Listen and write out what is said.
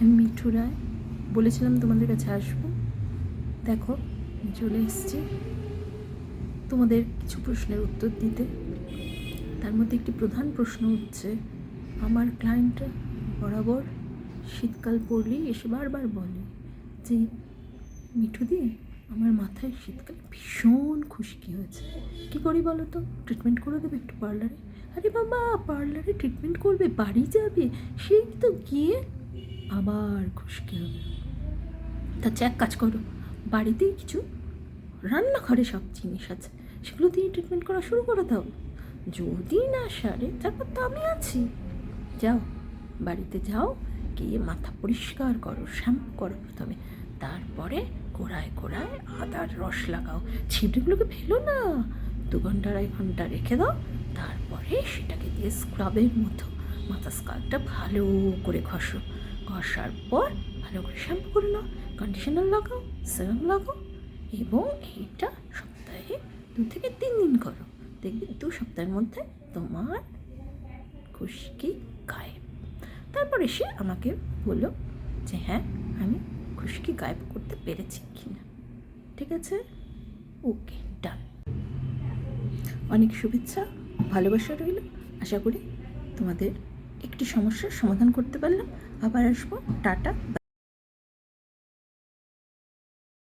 আমি মিঠু রায়, বলেছিলাম তোমাদের কাছে আসবো। দেখো আমি চলে এসেছি তোমাদের কিছু প্রশ্নের উত্তর দিতে। তার মধ্যে একটি প্রধান প্রশ্ন হচ্ছে, আমার ক্লায়েন্টরা বরাবর শীতকাল পড়লেই এসে বারবার বলে যে মিঠুদি, আমার মাথায় শীতকালে ভীষণ খুশকি হয়েছে, কী করি বলো তো? ট্রিটমেন্ট করে দেবে একটু পার্লারে? আরে বাবা, পার্লারে ট্রিটমেন্ট করবে? বাড়ি যাবে, সেই তো গিয়ে আবার খুশকি হবে। তা এক কাজ করো, বাড়িতেই কিছু রান্নাঘরে সব জিনিস আছে, সেগুলো দিয়ে ট্রিটমেন্ট করা শুরু করে দাও। যদি না সারে তারপর তো আমি আছি। যাও, বাড়িতে যাও, গিয়ে মাথা পরিষ্কার করো, শ্যাম্পু করো প্রথমে, তারপরে গোড়ায় গোড়ায় আদার রস লাগাও। ছিপড়েগুলোকে ফেলো না, 2 ঘন্টা 2.5 ঘন্টা রেখে দাও। তারপরে সেটাকে দিয়ে স্ক্রাবের মতো মাথা স্কাল্পটা ভালো করে ঘষো। ঘষার পর ভালো করে শ্যাম্পু করে নাও, কন্ডিশনার লাগাও, সেরাম লাগাও, এবং এইটা সপ্তাহে 2 থেকে 3 দিন করো। দেখবে 2 সপ্তাহের মধ্যে তোমার খুশকি গায়েব। তারপরে সে আমাকে বললো যে হ্যাঁ, আমি খুশকি গায়েব করতে পেরেছি কিনা। ঠিক আছে, ওকে, ডান। অনেক শুভেচ্ছা, ভালোবাসা রইল। আশা করি তোমাদের একটি সমস্যার সমাধান করতে পারলাম। আবার আসবো। টাটা।